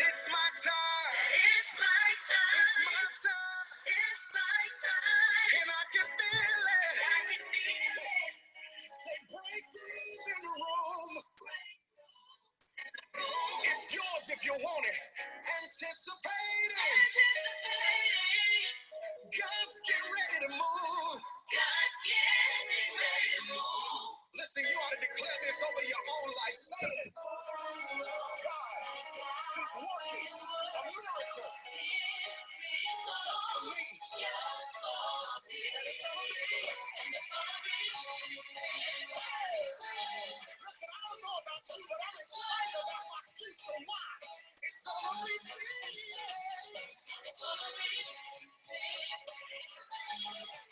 it's my time. It's my time. It's my time. It's my time. And I can feel it. I can feel it. Say breakthroughs in the room. It's yours if you want it. Anticipating. God's getting ready to move. God's getting ready to move. Listen, you ought to declare this over your own life. Say it. God is working a miracle just for me. Just for me. And it's gonna be. Hey, listen, I don't know about you, but I'm excited about my future. Why? It's gonna be big. It's gonna be big.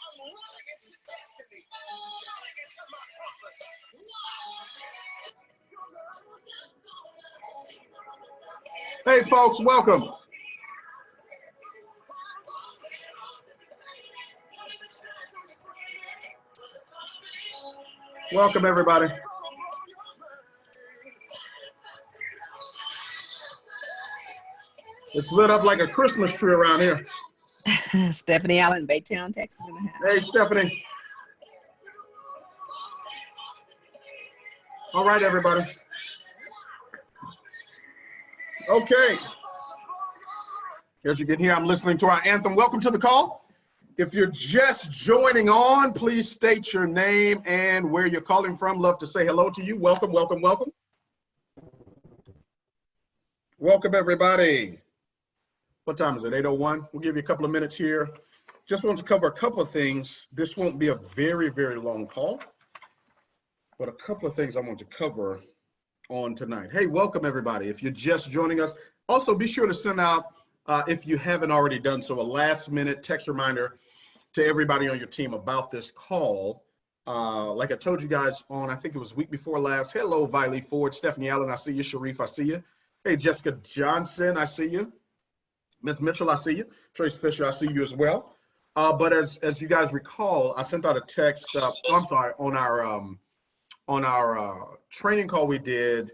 I'm running into destiny, running into my promise. Hey, folks, welcome. Welcome, everybody. It's lit up like a Christmas tree around here. Stephanie Allen, Baytown, Texas. In the house. Hey, Stephanie. All right, everybody. Okay. As you can hear, I'm listening to our anthem. Welcome to the call. If you're just joining on, please state your name and where you're calling from. Love to say hello to you. Welcome, welcome, welcome. Welcome, everybody. What time is it? 8:01. We'll give you a couple of minutes here. Just want to cover a couple of things. This won't be a very, very long call, but a couple of things I want to cover on tonight. Hey, welcome, everybody. If you're just joining us, also be sure to send out, if you haven't already done so, a last-minute text reminder to everybody on your team about this call. Like I told you guys on, I think it was week before last. Hello, Viley Ford, Stephanie Allen, I see you. Sharif, I see you. Hey, Jessica Johnson, I see you. Ms. Mitchell, I see you. Trace Fisher, I see you as well. But as you guys recall, I sent out a text. I'm sorry, on our training call we did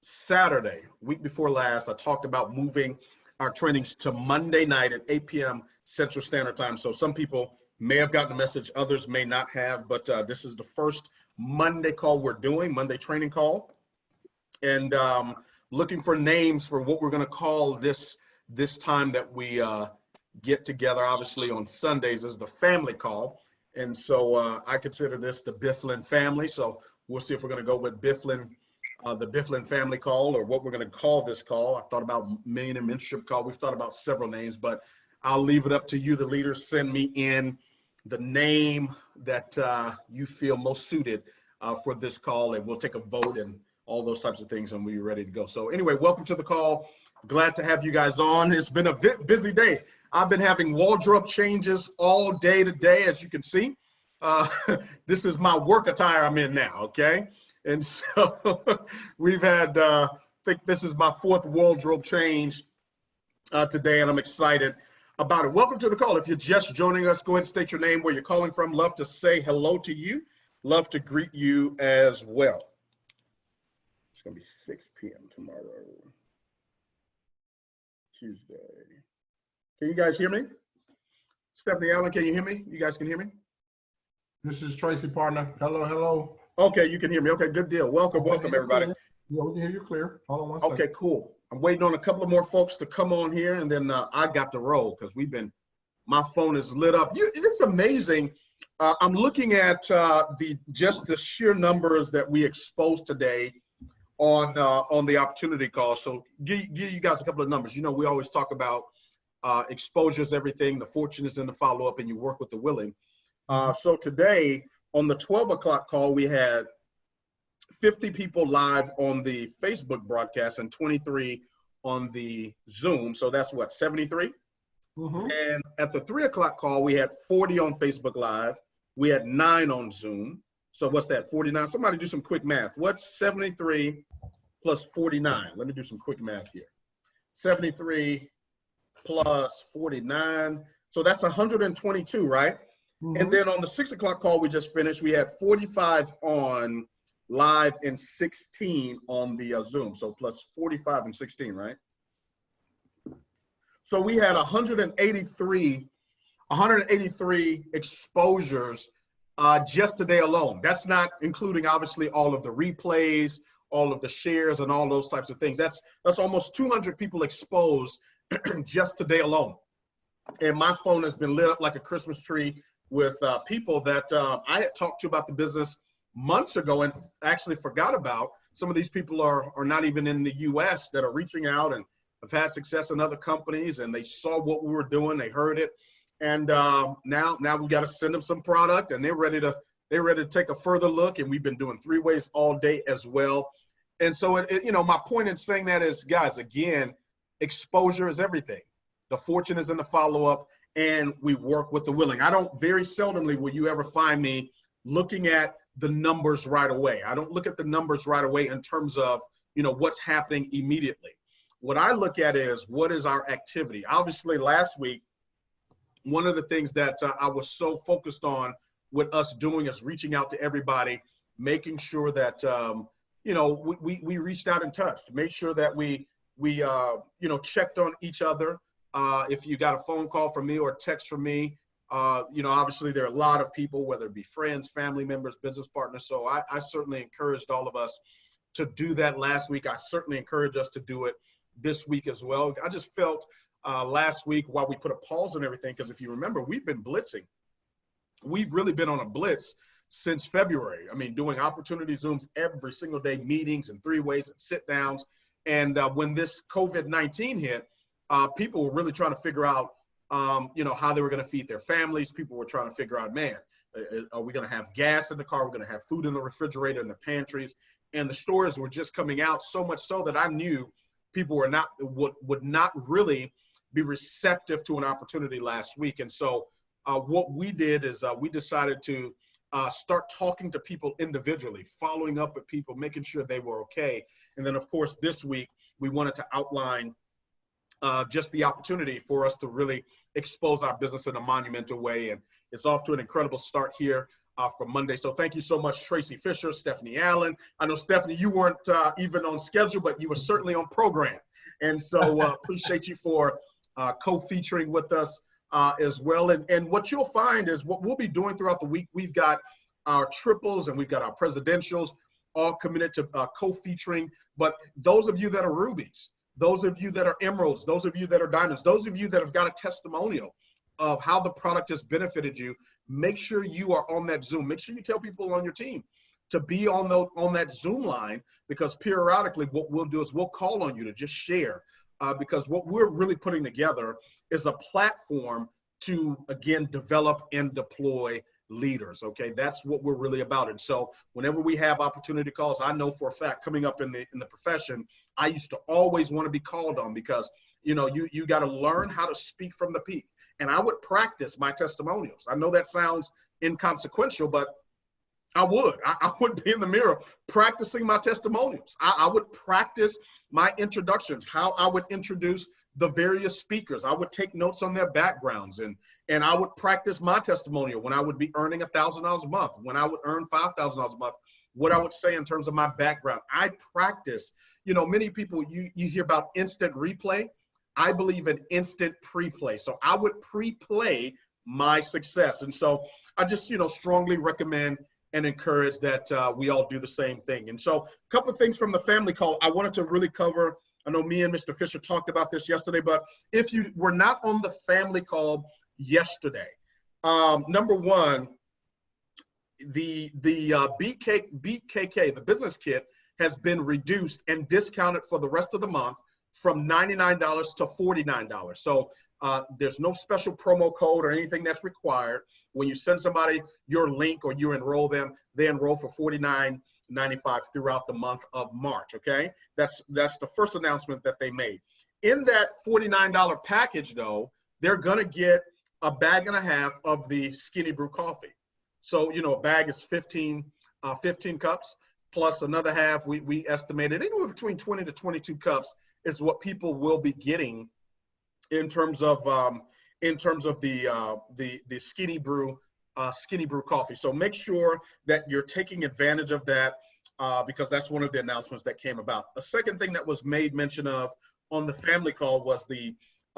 Saturday, week before last. I talked about moving our trainings to Monday night at 8 p.m. Central Standard Time. So some people may have gotten a message, others may not have. But this is the first Monday call we're doing, Monday training call, and looking for names for what we're going to call this time that we get together. Obviously on Sundays is the family call, and so I consider this the Bifyln family. So we'll see if we're going to go with Bifyln, the Bifyln family call, or what we're going to call this call. I thought about Millennium Mentorship call. We've thought about several names, but I'll leave it up to you, the leaders. Send me in the name that you feel most suited for this call, and we'll take a vote and all those types of things, and we're ready to go. So anyway, welcome to the call. Glad to have you guys on. It's been a busy day. I've been having wardrobe changes all day today, as you can see. This is my work attire I'm in now, okay? And so we've had, I think this is my fourth wardrobe change today, and I'm excited about it. Welcome to the call. If you're just joining us, go ahead and state your name, where you're calling from. Love to say hello to you. Love to greet you as well. It's going to be 6 p.m. tomorrow. Tuesday. Can you guys hear me? Stephanie Allen, can you hear me? You guys can hear me? This is Tracy, partner. Hello, hello. Okay, you can hear me. Okay, good deal. Welcome, welcome, everybody. Yeah, we can hear you clear. Hold on one second. Okay, cool. I'm waiting on a couple of more folks to come on here, and then I got to roll because my phone is lit up. It's amazing. I'm looking at just the sheer numbers that we exposed today on the opportunity call. So give you guys a couple of numbers. You know, we always talk about exposures, everything. The fortune is in the follow-up, and you work with the willing. So today on the 12 o'clock call, we had 50 people live on the Facebook broadcast and 23 on the Zoom. So that's what, 73? Mm-hmm. And at the 3 o'clock call, we had 40 on Facebook Live. We had 9 on Zoom. So what's that, 49? Somebody do some quick math. What's 73 plus 49? Let me do some quick math here. 73 plus 49. So that's 122, right? Mm-hmm. And then on the 6 o'clock call we just finished, we had 45 on live and 16 on the Zoom. So plus 45 and 16, right? So we had 183 exposures just today alone. That's not including obviously all of the replays, all of the shares, and all those types of things. That's almost 200 people exposed just today alone. And my phone has been lit up like a Christmas tree with people that I had talked to about the business months ago and actually forgot about. Some of these people are not even in the US that are reaching out and have had success in other companies, and they saw what we were doing, they heard it. And now we got to send them some product, and they're ready to take a further look. And we've been doing 3-ways all day as well. And so, my point in saying that is, guys, again, exposure is everything. The fortune is in the follow-up, and we work with the willing. Very seldomly will you ever find me looking at the numbers right away. I don't look at the numbers right away in terms of, what's happening immediately. What I look at is, what is our activity? Obviously, last week, one of the things that I was so focused on with us doing is reaching out to everybody, making sure that, we reached out and touched, make sure that we checked on each other. If you got a phone call from me or a text from me, obviously there are a lot of people, whether it be friends, family members, business partners. So I certainly encouraged all of us to do that last week. I certainly encourage us to do it this week as well. I just felt last week while we put a pause on everything, because if you remember, we've been blitzing. We've really been on a blitz since February. I mean, doing opportunity Zooms every single day, meetings and 3-ways and sit downs. And when this COVID-19 hit, people were really trying to figure out, how they were going to feed their families. People were trying to figure out, man, are we going to have gas in the car? We're going to have food in the refrigerator, in the pantries. And the stores were just coming out, so much so that I knew people would not really be receptive to an opportunity last week. And so what we did is we decided to start talking to people individually, following up with people, making sure they were okay. And then, of course, this week, we wanted to outline just the opportunity for us to really expose our business in a monumental way. And it's off to an incredible start here for Monday. So thank you so much, Tracy Fisher, Stephanie Allen. I know, Stephanie, you weren't even on schedule, but you were certainly on program. And so appreciate you for co-featuring with us as well. And what you'll find is what we'll be doing throughout the week, we've got our triples and we've got our presidentials all committed to co-featuring. But those of you that are rubies, those of you that are emeralds, those of you that are diamonds, those of you that have got a testimonial of how the product has benefited you, make sure you are on that Zoom. Make sure you tell people on your team to be on that Zoom line, because periodically what we'll do is we'll call on you to just share, because what we're really putting together is a platform to, again, develop and deploy leaders. Okay, that's what we're really about. And so whenever we have opportunity calls, I know for a fact coming up in the profession, I used to always want to be called on, because you got to learn how to speak from the peak. And I would practice my testimonials. I know that sounds inconsequential, but I would be in the mirror practicing my testimonials. I would practice my introductions, how I would introduce the various speakers. I would take notes on their backgrounds, and I would practice my testimonial when I would be earning $1,000 a month, when I would earn $5,000 a month, what I would say in terms of my background. I practice. Many people, you hear about instant replay. I believe in instant pre-play. So I would pre-play my success. And so I just, strongly recommend and encourage that we all do the same thing. And so a couple of things from the family call I wanted to really cover. I know me and Mr. Fisher talked about this yesterday, but if you were not on the family call yesterday, number one, the BKK, the business kit, has been reduced and discounted for the rest of the month from $99 to $49. So there's no special promo code or anything that's required. When you send somebody your link or you enroll them, they enroll for $49.95 throughout the month of March, okay? That's the first announcement that they made. In that $49 package, though, they're going to get a bag and a half of the Skinny Brew coffee. So, a bag is 15 cups, plus another half, we estimated anywhere between 20 to 22 cups is what people will be getting in terms of the Skinny Brew coffee. So make sure that you're taking advantage of that, because that's one of the announcements that came about. A second thing that was made mention of on the family call was the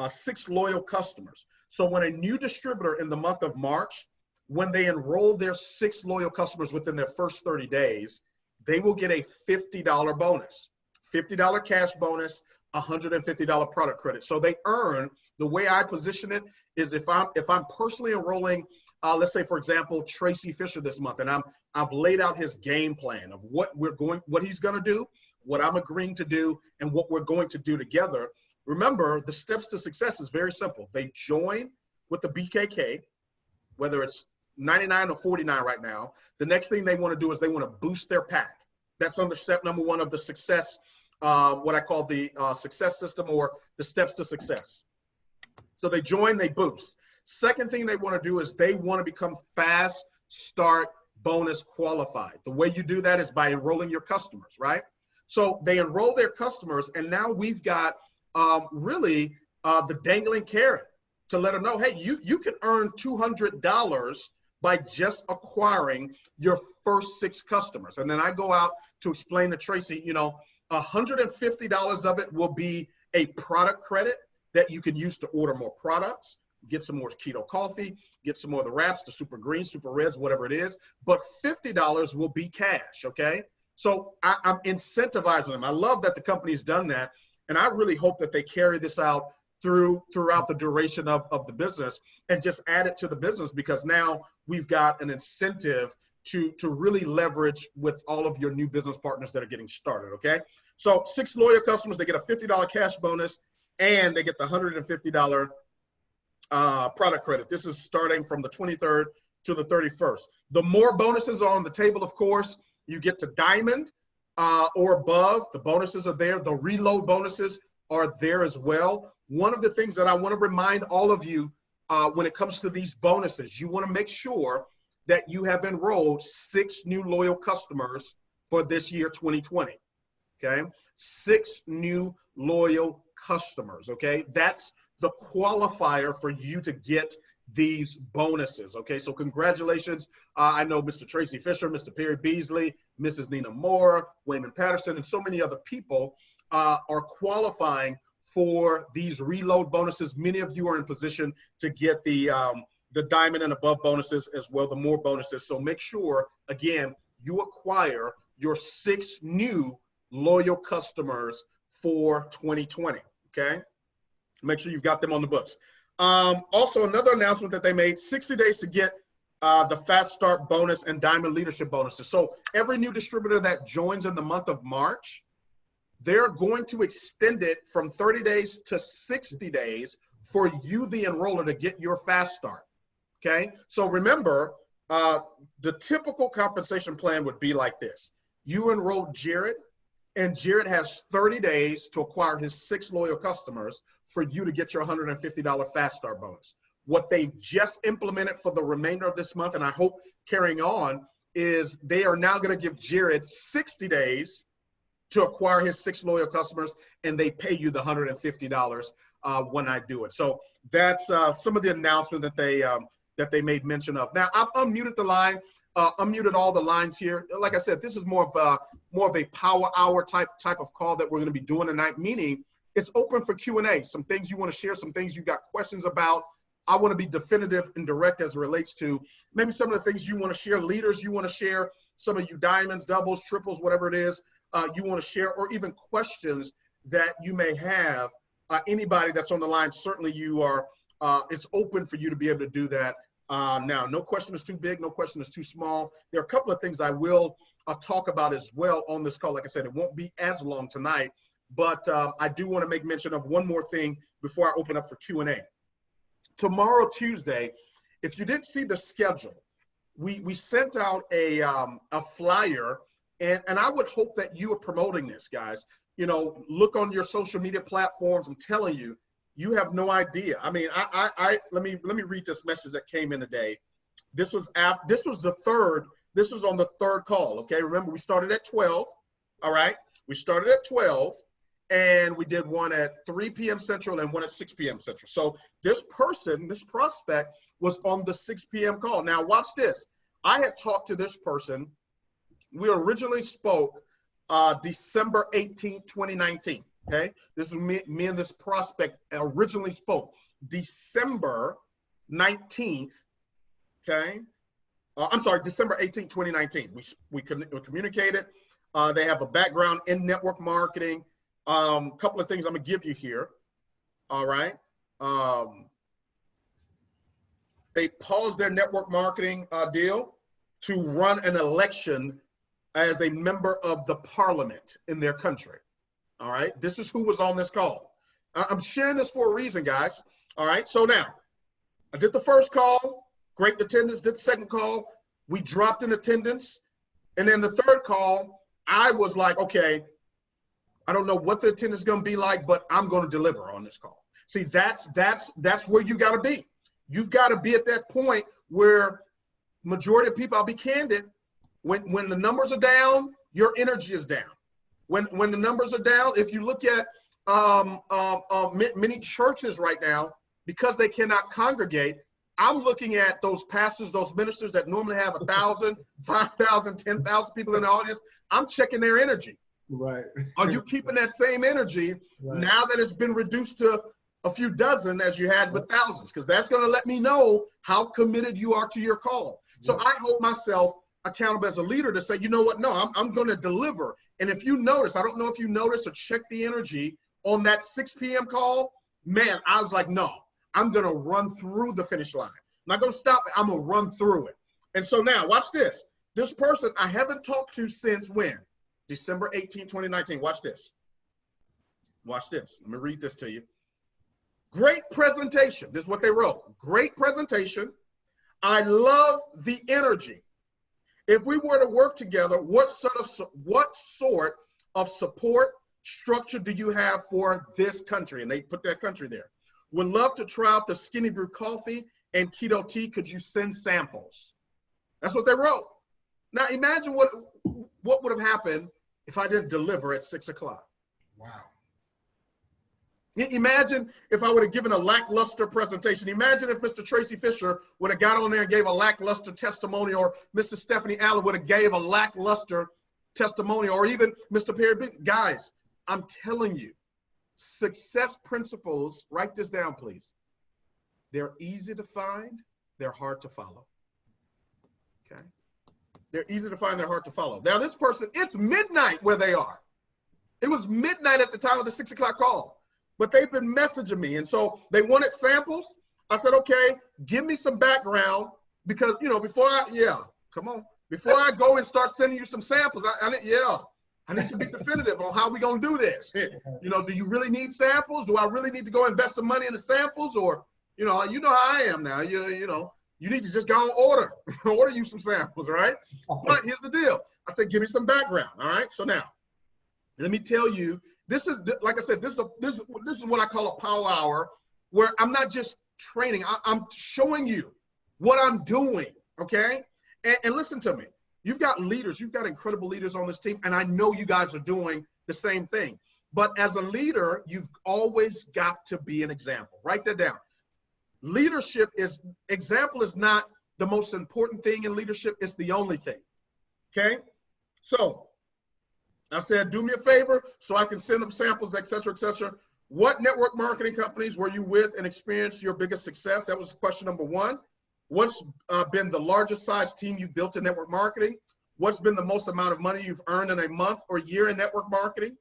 6 loyal customers. So when a new distributor in the month of March, when they enroll their 6 loyal customers within their first 30 days, they will get a $50 bonus, $50 cash bonus, $150 product credit. So they earn, the way I position it is if I'm personally enrolling, let's say, for example, Tracy Fisher this month, and I've laid out his game plan of what he's going to do, what I'm agreeing to do, and what we're going to do together. Remember, the steps to success is very simple. They join with the BKK, whether it's 99 or 49 right now. The next thing they want to do is they want to boost their pack. That's under step number 1 of the success, what I call the success system, or the steps to success. So they join, they boost. Second thing they want to do is they want to become fast start bonus qualified. The way you do that is by enrolling your customers, right? So they enroll their customers, and now we've got really the dangling carrot to let them know, hey, you can earn $200 by just acquiring your first 6 customers. And then I go out to explain to Tracy, $150 of it will be a product credit that you can use to order more products, get some more keto coffee, get some more of the wraps, the super greens, super reds, whatever it is. But $50 will be cash, okay? So I'm incentivizing them. I love that the company's done that. And I really hope that they carry this out throughout the duration of the business and just add it to the business, because now we've got an incentive to really leverage with all of your new business partners that are getting started, okay? So 6 loyal customers, they get a $50 cash bonus, and they get the $150 product credit. This is starting from the 23rd to the 31st. The more bonuses are on the table, of course, you get to diamond or above. The bonuses are there. The reload bonuses are there as well. One of the things that I want to remind all of you when it comes to these bonuses, you want to make sure that you have enrolled 6 new loyal customers for this year, 2020, okay? 6 new loyal customers, okay? That's the qualifier for you to get these bonuses, okay? So congratulations. I know Mr. Tracy Fisher, Mr. Perry Beasley, Mrs. Nina Moore, Wayman Patterson, and so many other people are qualifying for these reload bonuses. Many of you are in position to get the diamond and above bonuses as well, the more bonuses. So make sure, again, you acquire your 6 new loyal customers for 2020, okay? Make sure you've got them on the books. Also, another announcement that they made, 60 days to get the Fast Start bonus and Diamond Leadership bonuses. So every new distributor that joins in the month of March, they're going to extend it from 30 days to 60 days for you, the enroller, to get your Fast Start, okay? So remember, the typical compensation plan would be like this. You enroll Jared, and Jared has 30 days to acquire his 6 loyal customers for you to get your $150 Fast Start bonus. What they've just implemented for the remainder of this month, and I hope carrying on, is they are now going to give Jared 60 days to acquire his 6 loyal customers, and they pay you the $150 when I do it. So that's some of the announcement that they made mention of. Now, I've unmuted the line, unmuted all the lines here. Like I said, this is more of a power hour type of call that we're going to be doing tonight, meaning it's open for Q&A. Some things you want to share, some things you got questions about. I want to be definitive and direct as it relates to maybe some of the things you want to share, leaders you want to share, some of you diamonds, doubles, triples, whatever it is you want to share, or even questions that you may have. Anybody that's on the line, certainly you are, it's open for you to be able to do that now. No question is too big, no question is too small. There are a couple of things I will talk about as well on this call. Like I said, it won't be as long tonight, but I do want to make mention of one more thing before I open up for Q&A. Tomorrow, Tuesday, if you didn't see the schedule, we sent out a flyer, and I would hope that you are promoting this, guys. You know, look on your social media platforms. I'm telling you, you have no idea. I mean, let me read this message that came in today. This was on the 3rd call. Okay, remember we started at 12. All right, we started at 12. And we did one at 3 p.m. Central and one at 6 p.m. Central. So this prospect was on the 6 p.m. call. Now watch this. I had talked to this person. We originally spoke December 18, 2019. Okay, this is me and this prospect originally spoke December 19th. Okay, I'm sorry, December 18th, 2019. We communicated. They have a background in network marketing. Couple of things I'm gonna give you here. All right. They paused their network marketing deal to run an election as a member of the parliament in their country. All right. This is who was on this call. I'm sharing this for a reason, guys. All right. So now I did the first call, great attendance, did the second call. We dropped in attendance. And then the third call, I was like, okay, I don't know what the attendance is going to be like, but I'm going to deliver on this call. See, that's where you got to be. You've got to be at that point where majority of people, I'll be candid, when the numbers are down, your energy is down. When the numbers are down, if you look at many churches right now, because they cannot congregate, I'm looking at those pastors, those ministers that normally have 1,000, 5,000, 10,000 people in the audience. I'm checking their energy. Right. Are you keeping that same energy now that it's been reduced to a few dozen as you had with thousands? Because that's going to let me know how committed you are to your call. So I hold myself accountable as a leader to say, you know what? No, I'm going to deliver. And if you notice, I don't know if you noticed or check the energy on that 6 p.m. call, man, I was like, no, I'm going to run through the finish line. I'm not going to stop it. I'm going to run through it. And so now watch this. This person I haven't talked to since when? December 18, 2019. Watch this. Watch this. Let me read this to you. Great presentation. This is what they wrote. Great presentation. I love the energy. If we were to work together, what sort of support structure do you have for this country? And they put that country there. Would love to try out the Skinny Brew coffee and keto tea. Could you send samples? That's what they wrote. Now imagine what would have happened if I didn't deliver at 6 o'clock. Wow. Imagine if I would have given a lackluster presentation. Imagine if Mr. Tracy Fisher would have got on there and gave a lackluster testimony, or Mrs. Stephanie Allen would have gave a lackluster testimony, or even Mr. Perry. Guys, I'm telling you, success principles, write this down, please. They're easy to find. They're hard to follow. Okay? They're easy to find. They're hard to follow. Now, this person, it's midnight where they are. It was midnight at the time of the 6 o'clock call. But they've been messaging me. And so they wanted samples. I said, okay, give me some background because, you know, before I go and start sending you some samples, I need to be definitive on how we're going to do this. You know, do you really need samples? Do I really need to go invest some money in the samples? Or, you know how I am now. You know, you need to just go and order you some samples, right? But here's the deal. I said, give me some background. All right. So now, let me tell you, this is, like I said, this is what I call a power hour, where I'm not just training. I'm showing you what I'm doing, okay? And listen to me. You've got leaders. You've got incredible leaders on this team, and I know you guys are doing the same thing. But as a leader, you've always got to be an example. Write that down. Example is not the most important thing in leadership. It's the only thing, okay? So I said, do me a favor so I can send them samples, et cetera, et cetera. What network marketing companies were you with and experienced your biggest success? That was question number one. What's been the largest size team you've built in network marketing? What's been the most amount of money you've earned in a month or year in network marketing?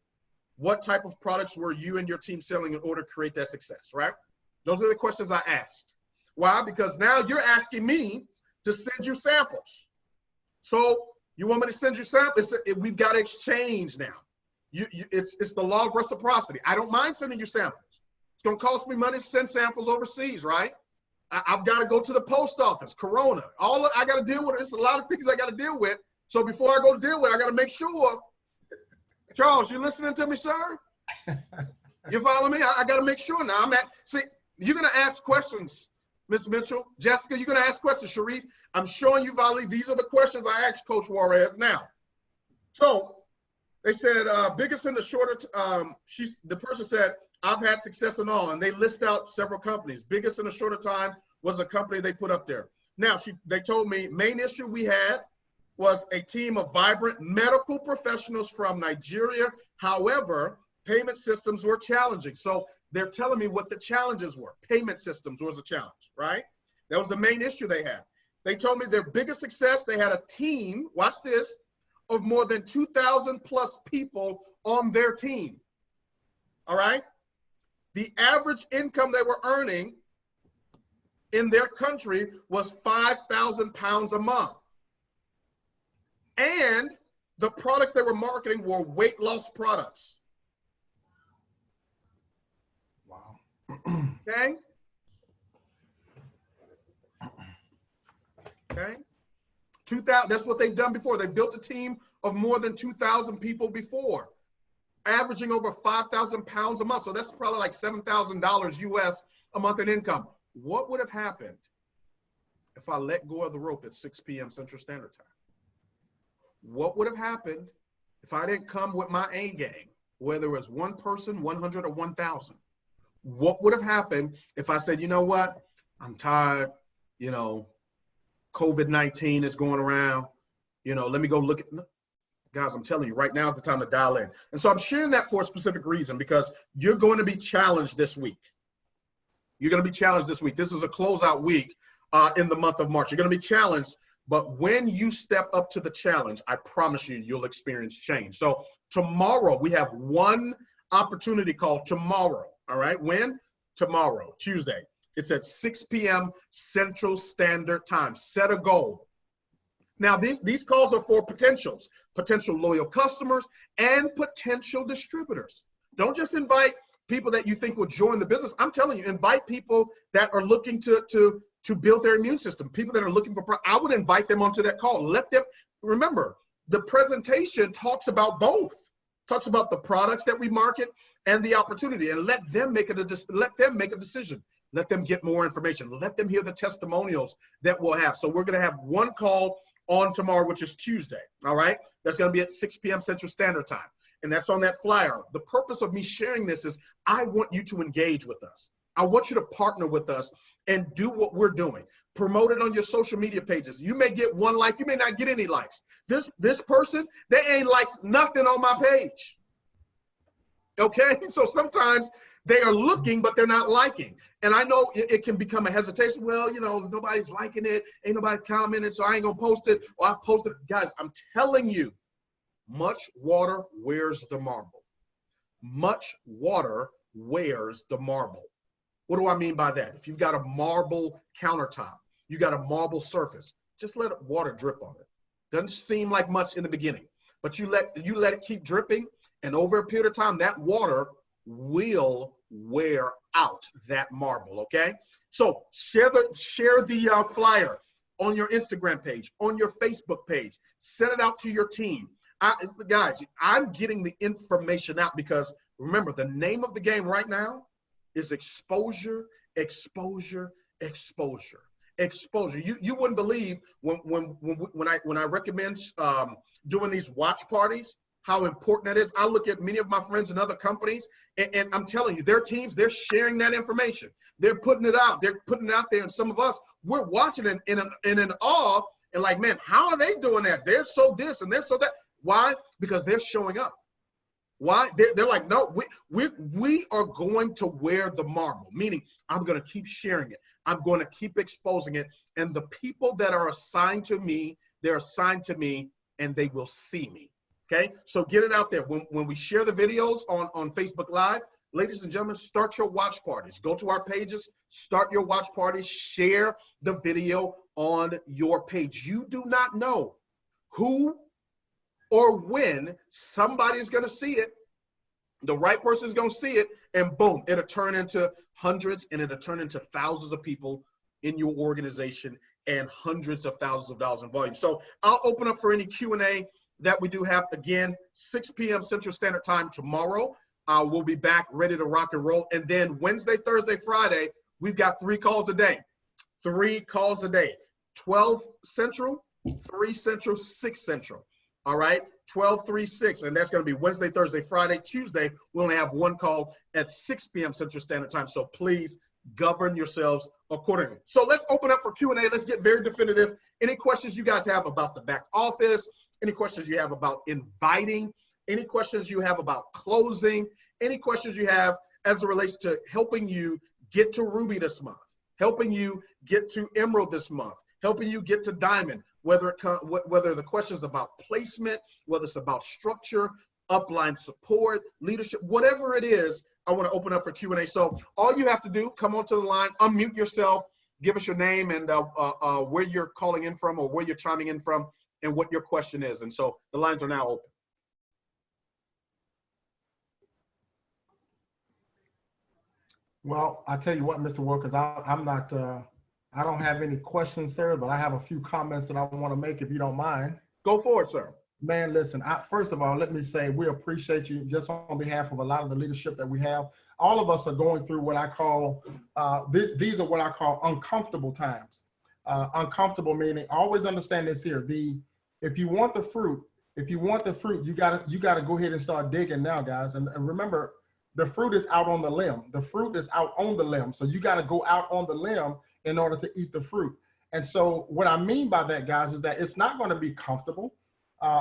What type of products were you and your team selling in order to create that success, right? Those are the questions I asked. Why? Because now you're asking me to send you samples. So you want me to send you samples? We've got to exchange now. It's the law of reciprocity. I don't mind sending you samples. It's going to cost me money to send samples overseas, right? I've got to go to the post office, Corona. I got to deal with. It's a lot of things I got to deal with. So before I go to deal with it, I got to make sure. Charles, you listening to me, sir? You follow me? I got to make sure now. See, you're going to ask questions, Ms. Mitchell. Jessica, you're going to ask questions. Sharif, I'm showing you, Vali, these are the questions I asked Coach Juarez now. So they said, biggest in the shorter, the person said, I've had success in all, and they list out several companies. Biggest in a shorter time was a company they put up there. Now, they told me main issue we had was a team of vibrant medical professionals from Nigeria. However, Payment systems were challenging. So they're telling me what the challenges were. Payment systems was a challenge, right? That was the main issue they had. They told me their biggest success, they had a team, watch this, of more than 2,000 plus people on their team. All right? The average income they were earning in their country was 5,000 pounds a month. And the products they were marketing were weight loss products. Wow. Okay? Okay? 2,000, that's what they've done before. They built a team of more than 2,000 people before, averaging over 5,000 pounds a month. So that's probably like $7,000 US a month in income. What would have happened if I let go of the rope at 6 p.m. Central Standard Time? What would have happened if I didn't come with my A game, whether it was one person, 100, or 1,000? What would have happened if I said, you know what, I'm tired, you know, COVID-19 is going around, you know, let me go look at, guys, I'm telling you, right now is the time to dial in. And so I'm sharing that for a specific reason, because you're going to be challenged this week. You're going to be challenged this week. This is a closeout week in the month of March. You're going to be challenged, but when you step up to the challenge, I promise you, you'll experience change. So tomorrow, we have one opportunity call tomorrow, all right? When? Tomorrow, Tuesday. It's at 6 p.m. Central Standard Time. Set a goal. Now, these calls are for potential loyal customers and potential distributors. Don't just invite people that you think will join the business. I'm telling you, invite people that are looking to build their immune system, people that are looking for, I would invite them onto that call. Let them, remember, the presentation talks about both, talks about the products that we market and the opportunity, and let them make a decision. Let them get more information. Let them hear the testimonials that we'll have. So we're going to have one call on tomorrow, which is Tuesday, all right? That's going to be at 6 p.m. Central Standard Time, and that's on that flyer. The purpose of me sharing this is I want you to engage with us. I want you to partner with us and do what we're doing. Promote it on your social media pages. You may get one like, you may not get any likes. This person, they ain't liked nothing on my page, okay? So sometimes they are looking, but they're not liking. And I know it can become a hesitation. Well, you know, nobody's liking it. Ain't nobody commenting, so I ain't gonna post it. Or I've posted it. Guys, I'm telling you, much water wears the marble. Much water wears the marble. What do I mean by that? If you've got a marble countertop, you got a marble surface, just let water drip on it. Doesn't seem like much in the beginning, but you let it keep dripping, and over a period of time, that water will wear out that marble, okay? So share the flyer on your Instagram page, on your Facebook page. Send it out to your team. Guys, I'm getting the information out because, remember, the name of the game right now is exposure, exposure, exposure, exposure. You wouldn't believe when I recommend doing these watch parties, how important that is. I look at many of my friends in other companies, and I'm telling you, their teams, they're sharing that information. They're putting it out. They're putting it out there, and some of us, we're watching it in awe, and like, man, how are they doing that? They're so this and they're so that. Why? Because they're showing up. Why? They're like, no, we are going to wear the marble, meaning I'm going to keep sharing it. I'm going to keep exposing it. And the people that are assigned to me, they're assigned to me, and they will see me. Okay, so get it out there. When we share the videos on Facebook Live, ladies and gentlemen, start your watch parties. Go to our pages, start your watch parties, share the video on your page. You do not know who or when somebody is going to see it. The right person is going to see it, and boom, it'll turn into hundreds, and it'll turn into thousands of people in your organization and hundreds of thousands of dollars in volume. So I'll open up for any Q&A that we do have. Again, 6 p.m. Central Standard Time tomorrow. We'll be back ready to rock and roll. And then Wednesday, Thursday, Friday, we've got 3 calls a day. 3 calls a day. 12 Central, 3 Central, 6 Central. All right, 12, 3, 6. And that's going to be Wednesday, Thursday, Friday. Tuesday, we only have 1 call at 6 p.m. Central Standard Time. So please govern yourselves accordingly. So let's open up for Q&A. Let's get very definitive. Any questions you guys have about the back office? Any questions you have about inviting? Any questions you have about closing? any questions you have as it relates to helping you get to Ruby this month, helping you get to Emerald this month, helping you get to Diamond, whether the question is about placement, whether it's about structure, upline support, leadership, whatever it is, I want to open up for Q&A. So all you have to do, come onto the line, unmute yourself, give us your name and where you're calling in from or where you're chiming in from and what your question is. And so the lines are now open. Well, I tell you what, Mr. Wilkins, I'm not, I don't have any questions, sir, but I have a few comments that I want to make if you don't mind. Go forward, sir. Man, listen, first of all, let me say we appreciate you just on behalf of a lot of the leadership that we have. All of us are going through what I call, these are what I call uncomfortable times. Uncomfortable meaning, always understand this here. If you want the fruit, you gotta go ahead and start digging now, guys. And remember, the fruit is out on the limb. The fruit is out on the limb. So you gotta go out on the limb in order to eat the fruit. And so what I mean by that, guys, is that it's not gonna be comfortable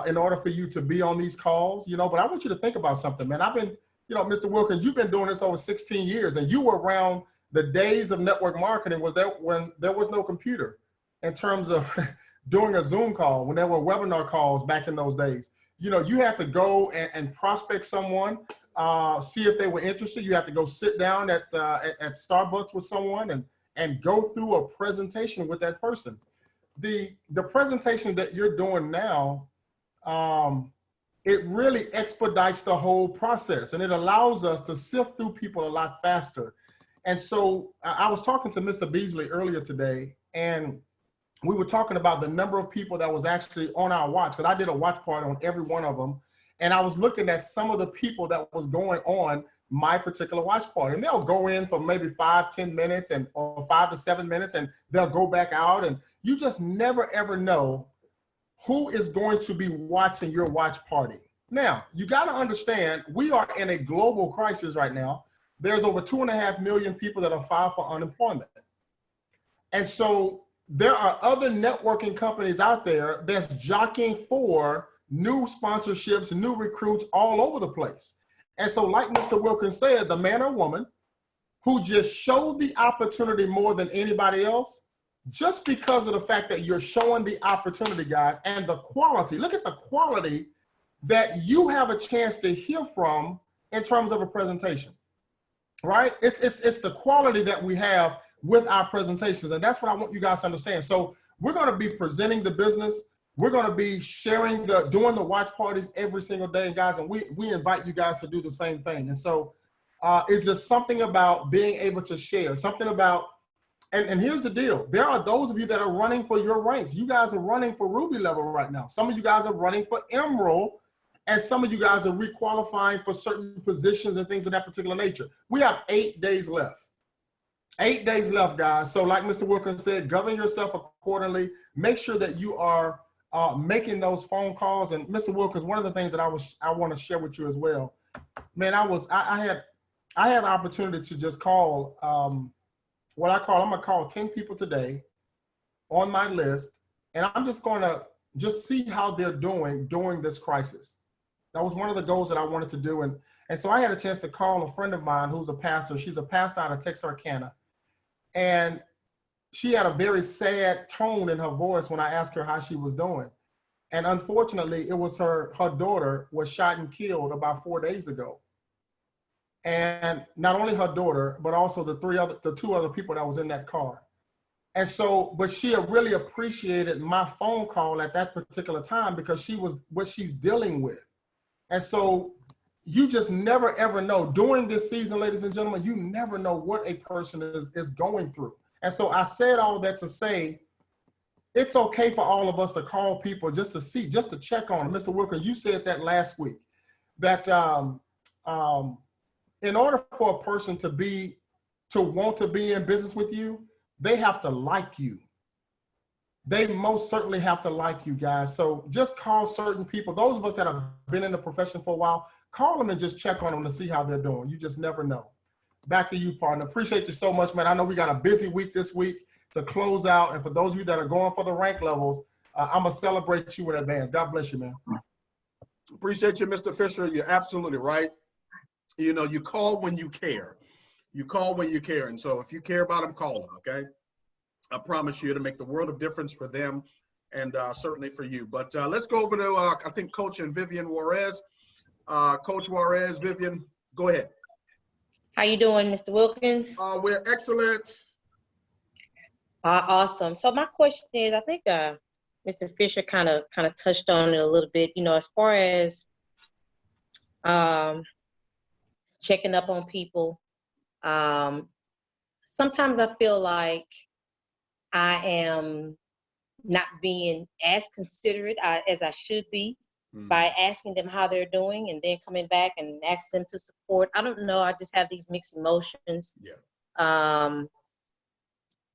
in order for you to be on these calls, but I want you to think about something, man. I've been, Mr. Wilkins, you've been doing this over 16 years and you were around the days of network marketing when there was no computer in terms of doing a Zoom call, when there were webinar calls back in those days. You had to go and prospect someone, see if they were interested. You have to go sit down at Starbucks with someone and go through a presentation with that person. The presentation that you're doing now, it really expedites the whole process and it allows us to sift through people a lot faster. And so I was talking to Mr. Beasley earlier today, and we were talking about the number of people that was actually on our watch, because I did a watch party on every one of them. And I was looking at some of the people that was going on my particular watch party, and they'll go in for maybe 5-10 minutes or 5 to 7 minutes, and they'll go back out. And you just never, ever know who is going to be watching your watch party. Now, you got to understand, we are in a global crisis right now. There's over 2.5 million people that are filed for unemployment. And so there are other networking companies out there that's jockeying for new sponsorships, new recruits all over the place. And so like Mr. Wilkins said, the man or woman who just showed the opportunity more than anybody else, just because of the fact that you're showing the opportunity, guys, and the quality. Look at the quality that you have a chance to hear from in terms of a presentation, right? It's the quality that we have with our presentations, and that's what I want you guys to understand. So we're going to be presenting the business. We're going to be sharing doing the watch parties every single day, guys, and we invite you guys to do the same thing. And so it's just something about being able to share, something about. And here's the deal. There are those of you that are running for your ranks. You guys are running for Ruby level right now. Some of you guys are running for Emerald, and some of you guys are requalifying for certain positions and things of that particular nature. We have 8 days left. 8 days left, guys. So like Mr. Wilkins said, govern yourself accordingly. Make sure that you are making those phone calls. And Mr. Wilkins, one of the things that I want to share with you as well, man, I had the opportunity to just call, I'm going to call 10 people today on my list, and I'm just going to see how they're doing during this crisis. That was one of the goals that I wanted to do. And so I had a chance to call a friend of mine who's a pastor. She's a pastor out of Texarkana. And she had a very sad tone in her voice when I asked her how she was doing. And unfortunately, it was her daughter was shot and killed about 4 days ago. And not only her daughter, but also the two other people that was in that car. And so, but she really appreciated my phone call at that particular time because she was what she's dealing with. And so you just never, ever know. During this season, ladies and gentlemen, you never know what a person is going through. And so I said all that to say, it's okay for all of us to call people just to check on them. Mr. Wilkins, you said that last week, that in order for a person to want to be in business with you, they have to like you. They most certainly have to like you, guys. So just call certain people. Those of us that have been in the profession for a while, call them and just check on them to see how they're doing. You just never know. Back to you, partner. Appreciate you so much, man. I know we got a busy week this week to close out. And for those of you that are going for the rank levels, I'm going to celebrate you in advance. God bless you, man. Appreciate you, Mr. Fisher. You're absolutely right. you know, you call when you care. You call when you care. And so if you care about them, call them, okay? I promise you it'll make the world of difference for them and certainly for you. But let's go over to, I think, Coach and Vivian Juarez. Coach Juarez, Vivian, go ahead. How you doing, Mr. Wilkins? We're excellent. Awesome. So my question is, I think Mr. Fisher kind of touched on it a little bit, you know, as far as checking up on people. Sometimes I feel like I am not being as considerate as I should be by asking them how they're doing and then coming back and ask them to support. I don't know. I just have these mixed emotions. Yeah.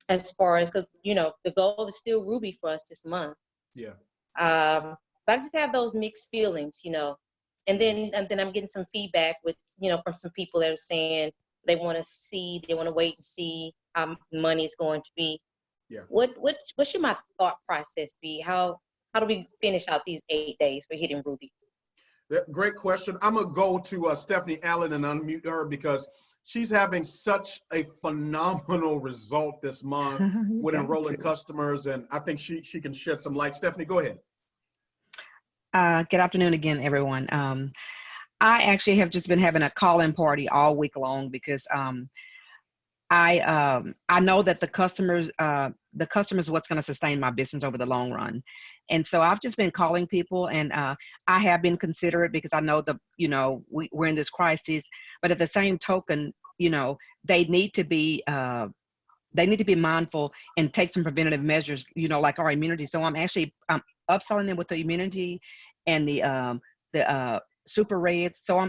As far as, because, you know, the goal is still Ruby for us this month. Yeah. But I just have those mixed feelings, you know. And then I'm getting some feedback with, you know, from some people that are saying they want to wait and see how money is going to be. Yeah. What should my thought process be? How do we finish out these 8 days for hitting Ruby? Great question. I'm going to go to Stephanie Allen and unmute her because she's having such a phenomenal result this month with enrolling customers, and I think she can shed some light. Stephanie, go ahead. Good afternoon again, everyone. I actually have just been having a call-in party all week long because I know that the customers is what's going to sustain my business over the long run. And so I've just been calling people, and I have been considerate because I know we're in this crisis, but at the same token, you know, they need to be mindful and take some preventative measures, you know, like our immunity. So I'm upselling them with the immunity and the super reds. So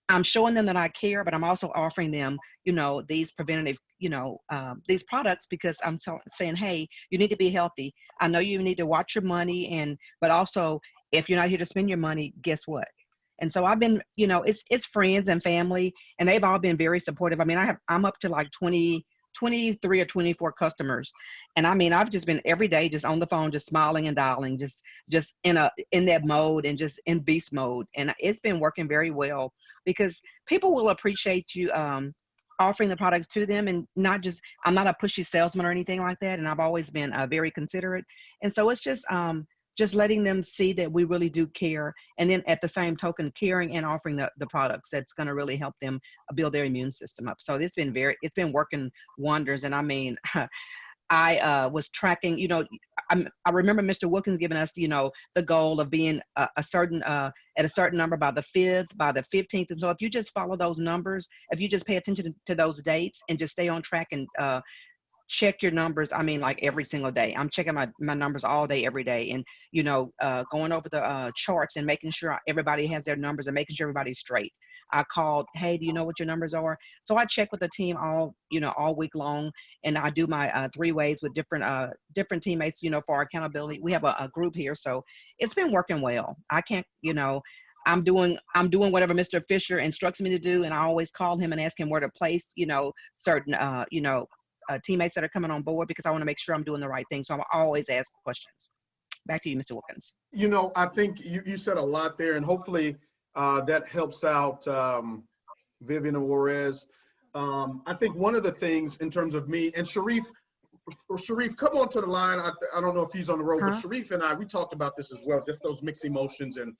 I'm showing them that I care, but I'm also offering them, you know, these preventative, you know, these products because I'm saying, hey, you need to be healthy. I know you need to watch your money, but also if you're not here to spend your money, guess what? And so I've been, you know, it's friends and family, and they've all been very supportive. I mean, I'm up to like 23 or 24 customers. And I mean, I've just been every day just on the phone, just smiling and dialing, just in that mode and just in beast mode. And it's been working very well because people will appreciate you offering the products to them, and I'm not a pushy salesman or anything like that. And I've always been very considerate. And so it's just letting them see that we really do care. And then at the same token, caring and offering the products that's going to really help them build their immune system up. So it's been working wonders. And I mean, I was tracking, you know, I remember Mr. Wilkins giving us, you know, the goal of being at a certain number by the 5th, by the 15th. And so if you just follow those numbers, if you just pay attention to those dates and just stay on track and check your numbers. I mean, like every single day, I'm checking my numbers all day, every day. And, you know, going over the charts and making sure everybody has their numbers and making sure everybody's straight. I called, hey, do you know what your numbers are? So I check with the team all week long. And I do my 3 ways with different teammates, you know, for our accountability. We have a group here. So it's been working well. I can't, you know, I'm doing whatever Mr. Fisher instructs me to do. And I always call him and ask him where to place, you know, certain, teammates that are coming on board because I want to make sure I'm doing the right thing. So I'm always ask questions. Back to you, Mr. Wilkins. You know, I think you said a lot there, and hopefully that helps out Vivian and Juarez. I think one of the things in terms of me and Sharif, come on to the line. I don't know if he's on the road, but Sharif and we talked about this as well, just those mixed emotions and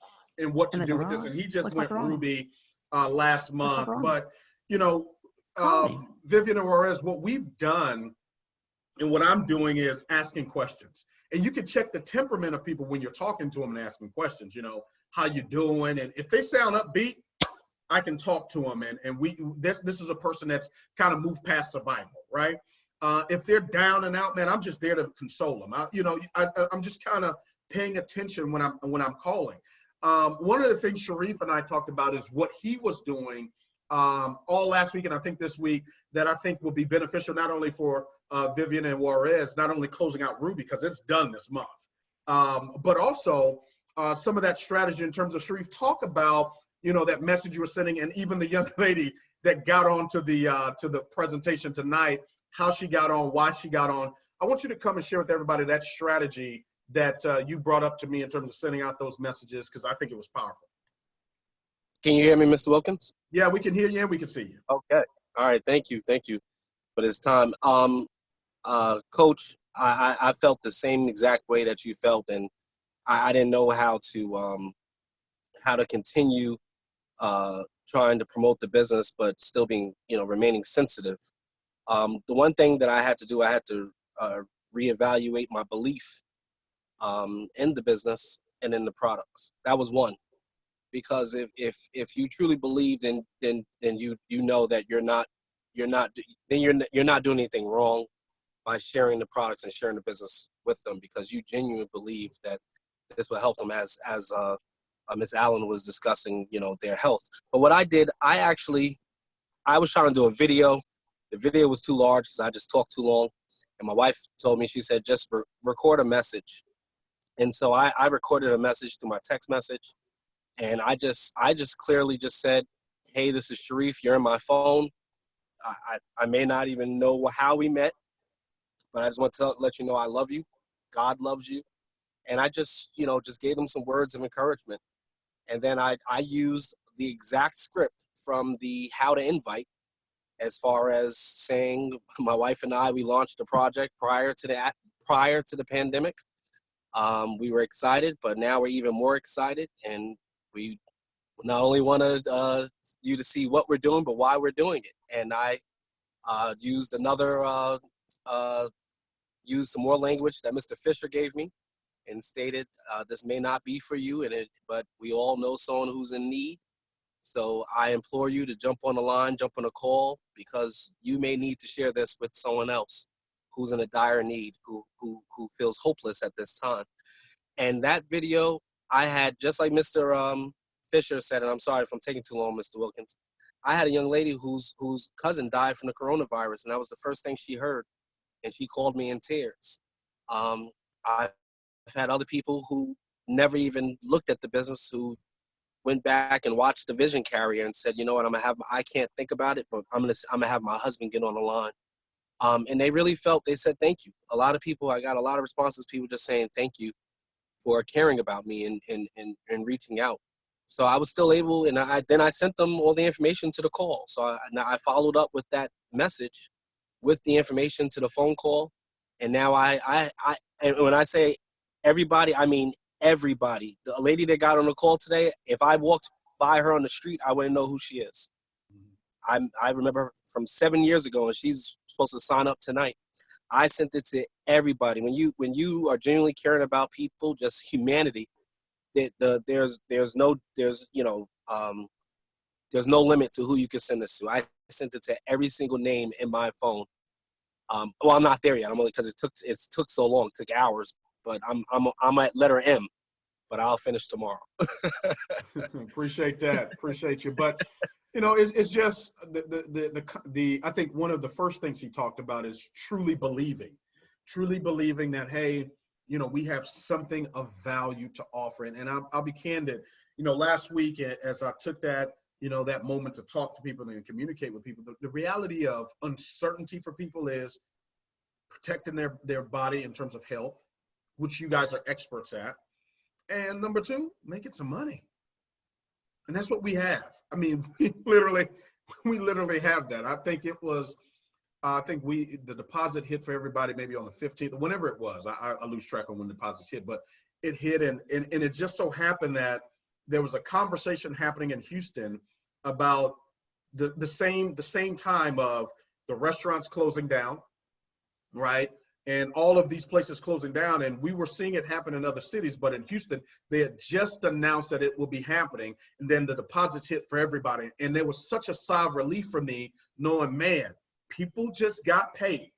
what to do with this. And he just went Ruby last month. But, you know, Vivian and Juarez, what we've done and what I'm doing is asking questions. And you can check the temperament of people when you're talking to them and asking questions, you know, how you doing? And if they sound upbeat, I can talk to them. And this is a person that's kind of moved past survival, right? If they're down and out, man, I'm just there to console them. I'm just kind of paying attention when I'm calling. One of the things Sharif and I talked about is what he was doing all last week and I think this week that I think will be beneficial not only for Vivian and Juarez, not only closing out Ruby because it's done this month, but also some of that strategy in terms of Sharif, talk about, you know, that message you were sending and even the young lady that got on to the presentation tonight, how she got on, why she got on. I want you to come and share with everybody that strategy that you brought up to me in terms of sending out those messages because I think it was powerful. Can you hear me, Mr. Wilkins? Yeah, we can hear you and we can see you. Okay. All right. Thank you for this time. Coach, I felt the same exact way that you felt, and I didn't know how to continue trying to promote the business, but still being, remaining sensitive. The one thing that I had to do, I had to reevaluate my belief in the business and in the products. That was one, because if you truly believe, then you know that you're not doing anything wrong by sharing the products and sharing the business with them, because you genuinely believe that this will help them, as Ms. Allen was discussing, their health. But what I did, I was trying to do a video. The video was too large because I just talked too long. And my wife told me, she said, just record a message. And so I recorded a message through my text message. And I just clearly just said, hey, this is Sharif. You're in my phone. I may not even know how we met, but I just want to let you know I love you. God loves you. And I just gave them some words of encouragement. And then I used the exact script from the How to Invite, as far as saying my wife and I, we launched the project prior to the pandemic. We were excited, but now we're even more excited. And we not only wanted you to see what we're doing, but why we're doing it. And I used some more language that Mr. Fisher gave me, and stated, this may not be for you, but we all know someone who's in need. So I implore you to jump on the line, jump on a call, because you may need to share this with someone else who's in a dire need, who feels hopeless at this time. And that video, I had, just like Mr. Fisher said, and I'm sorry if I'm taking too long, Mr. Wilkins, I had a young lady whose cousin died from the coronavirus, and that was the first thing she heard, and she called me in tears. I've had other people who never even looked at the business, who went back and watched the vision carrier and said, you know what, I can't think about it, but I'm gonna have my husband get on the line. And they really they said thank you. A lot of people, I got a lot of responses, people just saying thank you for caring about me and reaching out. So I was still able, and then I sent them all the information to the call. So I followed up with that message with the information to the phone call. And now and when I say everybody, I mean everybody. The lady that got on the call today, if I walked by her on the street, I wouldn't know who she is. I remember from 7 years ago, and she's supposed to sign up tonight. I sent it to everybody. When you are genuinely caring about people, just humanity, there's no limit to who you can send this to. I sent it to every single name in my phone. Well, I'm not there yet. I'm only because it took so long. It took hours. But I'm at letter M, but I'll finish tomorrow. Appreciate that. Appreciate you. But it's just I think one of the first things he talked about is truly believing that, hey, we have something of value to offer. And I'll be candid. Last week, as I took that that moment to talk to people and communicate with people, the reality of uncertainty for people is protecting their body in terms of health, which you guys are experts at. And number two, making some money. And that's what we have. I mean, we literally have that. I think the deposit hit for everybody maybe on the 15th, whenever it was. I lose track of when deposits hit, but it hit. And it just so happened that there was a conversation happening in Houston about the same time of the restaurants closing down, right? And all of these places closing down. And we were seeing it happen in other cities, but in Houston, they had just announced that it will be happening. And then the deposits hit for everybody. And there was such a sigh of relief for me, knowing, man, people just got paid.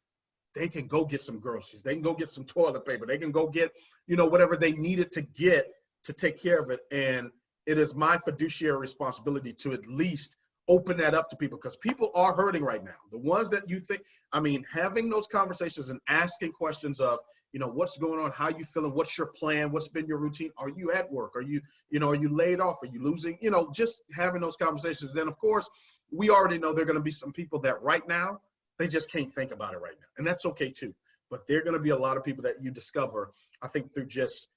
They can go get some groceries. They can go get some toilet paper. They can go get, whatever they needed to get to take care of it. And it is my fiduciary responsibility to at least open that up to people, because people are hurting right now. The ones that you think, having those conversations and asking questions of, what's going on? How you feeling? What's your plan? What's been your routine? Are you at work? Are you laid off? Are you losing? Just having those conversations. Then of course, we already know there are going to be some people that right now, they just can't think about it right now. And that's okay too. But there are going to be a lot of people that you discover, I think, through just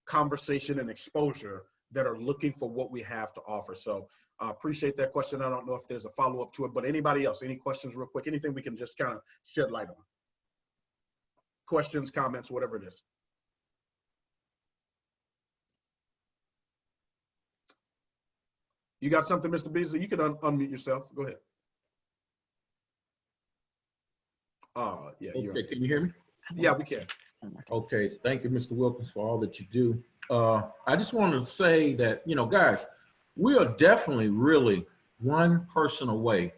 conversation and exposure, that are looking for what we have to offer. So Appreciate that question. I don't know if there's a follow-up to it, but anybody else, any questions real quick? Anything we can just kind of shed light on? Questions, comments, whatever it is. You got something, Mr. Beasley? You can unmute yourself. Go ahead. Yeah. Okay, can you hear me? Yeah, we can. Okay, thank you, Mr. Wilkins, for all that you do. I just wanted to say that, you know, guys, we are definitely really one person away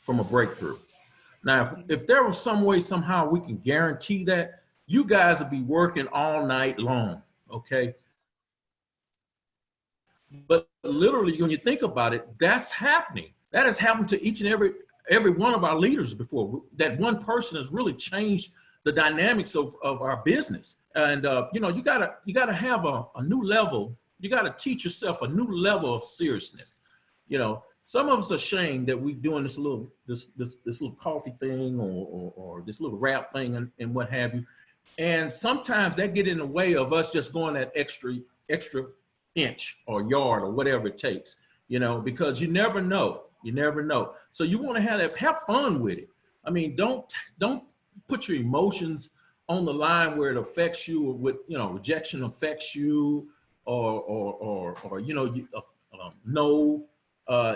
from a breakthrough. Now, if there was some way, somehow we can guarantee that, you guys would be working all night long, okay? But literally, when you think about it, that's happening. That has happened to each and every one of our leaders before. That one person has really changed the dynamics of our business. And you know, you gotta have a new level. You gotta teach yourself a new level of seriousness. You know, some of us are ashamed that we're doing this little coffee thing or this little rap thing and what have you. And sometimes that get in the way of us just going that extra inch or yard or whatever it takes, you know, because you never know. You never know. So you want to have fun with it. I mean, don't put your emotions on the line where it affects you, or with, you know, rejection affects you, or you know,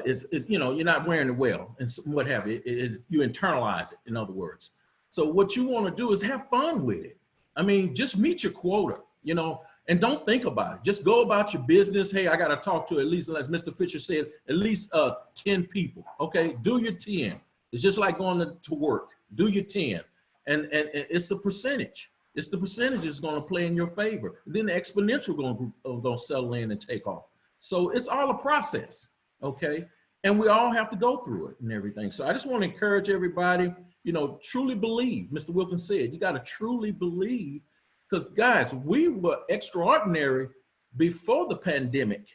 is you know, you're not wearing it well and what have you. You internalize it, in other words. So what you want to do is have fun with it. I mean, just meet your quota, you know, and don't think about it. Just go about your business. Hey, I got to talk to at least, as Mr. Fisher said, at least 10 people. Okay, do your 10. It's just like going to work. Do your 10. And it's a percentage. It's the percentage that's going to play in your favor. Then the exponential going to settle in and take off. So it's all a process, okay? And we all have to go through it and everything. So I just want to encourage everybody, you know, truly believe. Mr. Wilkins said, you got to truly believe, because guys, we were extraordinary before the pandemic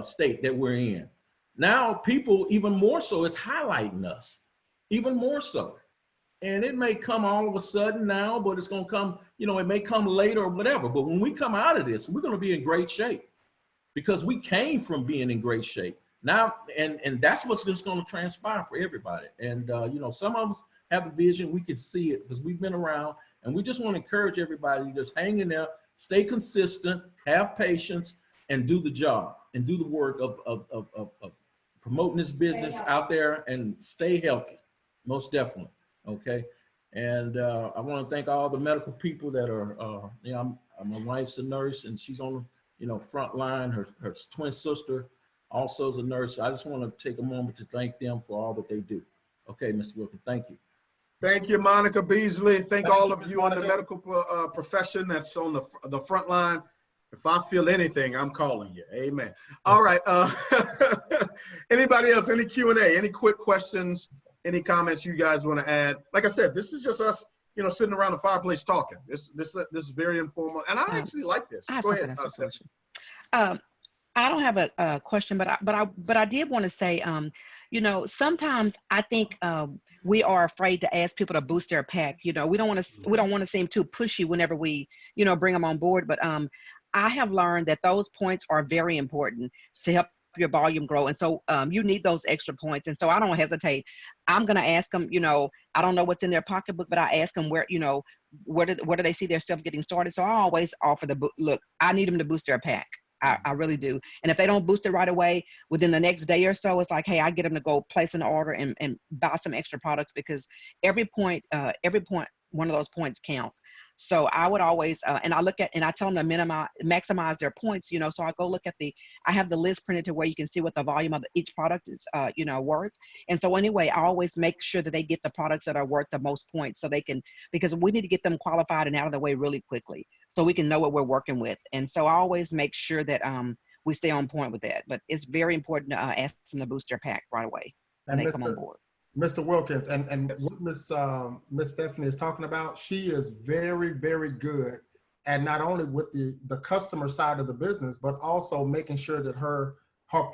state that we're in. Now people, even more so, it's highlighting us, even more so. And it may come all of a sudden now, but it's going to come, you know, it may come later or whatever. But when we come out of this, we're going to be in great shape, because we came from being in great shape. Now, and that's what's just going to transpire for everybody. And, you know, some of us have a vision. We can see it because we've been around, and we just want to encourage everybody to just hang in there, stay consistent, have patience, and do the job and do the work of promoting this business out there and stay healthy, most definitely. Okay. And I want to thank all the medical people that are, you know, my wife's a nurse and she's on, you know, front line. Her twin sister also is a nurse. I just want to take a moment to thank them for all that they do. Okay, Mr. Wilkins, thank you. Thank you, Monica Beasley. Thank all of you in the medical profession that's on the front line. If I feel anything, I'm calling you. Amen. All right. Anybody else? Any Q&A? Any quick questions? Any comments you guys want to add? Like I said, this is just us, you know, sitting around the fireplace talking. This is very informal, and I actually like this. Go ahead. I don't have a question, but I did want to say, you know, sometimes I think we are afraid to ask people to boost their pack. You know, we don't want to seem too pushy whenever we, you know, bring them on board. But I have learned that those points are very important to help your volume grow. And so you need those extra points. And so I don't hesitate. I'm going to ask them, you know, I don't know what's in their pocketbook, but I ask them where, you know, where do they see their stuff getting started? So I always offer look, I need them to boost their pack. I really do. And if they don't boost it right away, within the next day or so, it's like, hey, I get them to go place an order and buy some extra products, because every point, one of those points count. So I would always, and I tell them to maximize their points, you know, so I go look at I have the list printed to where you can see what the volume of each product is, you know, worth. And so anyway, I always make sure that they get the products that are worth the most points, so they can, because we need to get them qualified and out of the way really quickly so we can know what we're working with. And so I always make sure that we stay on point with that. But it's very important to ask them to boost their pack right away when they come on board. Mr. Wilkins, and what Miss Stephanie is talking about, she is very, very good at not only with the customer side of the business, but also making sure that her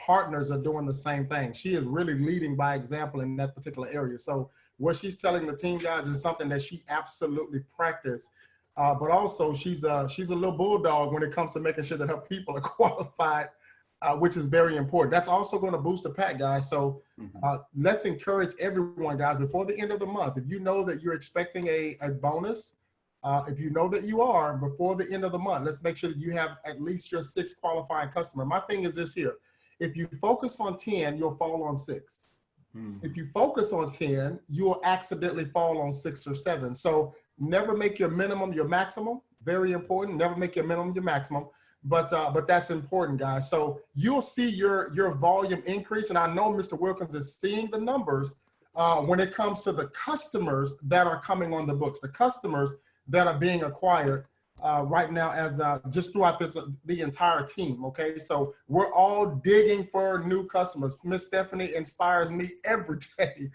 partners are doing the same thing. She is really leading by example in that particular area. So what she's telling the team guys is something that she absolutely practiced. But also she's a little bulldog when it comes to making sure that her people are qualified which is very important. That's also going to boost the pack, guys. So let's encourage everyone, guys, before the end of the month. If you know that you're expecting a bonus, if you know that you are, before the end of the month, let's make sure that you have at least your 6 qualifying customer. My thing is this here. If you focus on 10, you'll fall on 6. If you focus on 10, you will accidentally fall on 6 or 7. So never make your minimum your maximum. Very important. Never make your minimum your maximum. But that's important, guys. So you'll see your volume increase. And I know Mr. Wilkins is seeing the numbers when it comes to the customers that are coming on the books, the customers that are being acquired right now as just throughout the entire team. Okay, so we're all digging for new customers. Miss Stephanie inspires me every day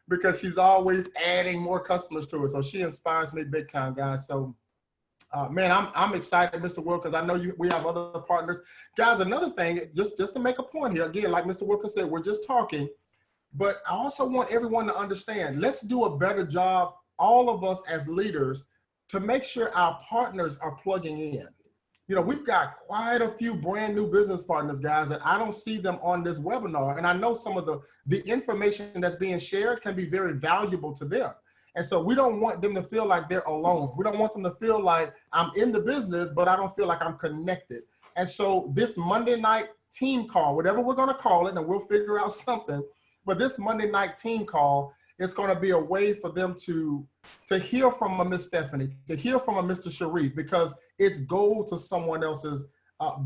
because she's always adding more customers to it. So she inspires me big time, guys. So man, I'm excited, Mr. Wilkins. I know we have other partners. Guys, another thing, just to make a point here, again, like Mr. Wilkins said, we're just talking, but I also want everyone to understand, let's do a better job, all of us as leaders, to make sure our partners are plugging in. You know, we've got quite a few brand new business partners, guys, and I don't see them on this webinar. And I know some of the information that's being shared can be very valuable to them. And so we don't want them to feel like they're alone. We don't want them to feel like I'm in the business, but I don't feel like I'm connected. And so this Monday night team call, whatever we're going to call it, and we'll figure out something, but this Monday night team call, it's going to be a way for them to hear from a Miss Stephanie, to hear from a Mr. Sharif, because it's gold to someone else's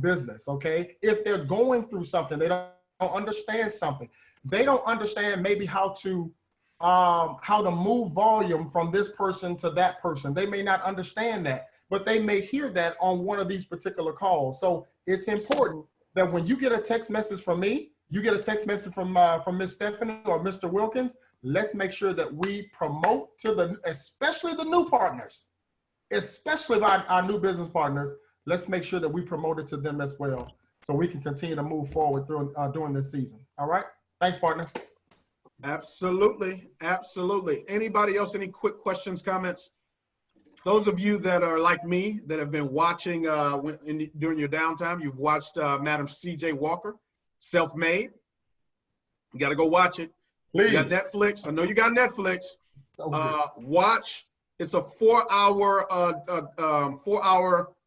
business, okay? If they're going through something, they don't understand something. They don't understand maybe how to move volume from this person to that person. They may not understand that, but they may hear that on one of these particular calls. So it's important that when you get a text message from me, you get a text message from Miss Stephanie or Mr. Wilkins, let's make sure that we promote to especially the new partners, especially our new business partners. Let's make sure that we promote it to them as well, so we can continue to move forward during this season. All right. Thanks, partner. Absolutely. Absolutely. Anybody else, any quick questions, comments? Those of you that are like me, that have been watching during your downtime, you've watched Madam C.J. Walker, Self-Made. You got to go watch it. Please. You got Netflix. I know you got Netflix. Watch. It's a 4-hour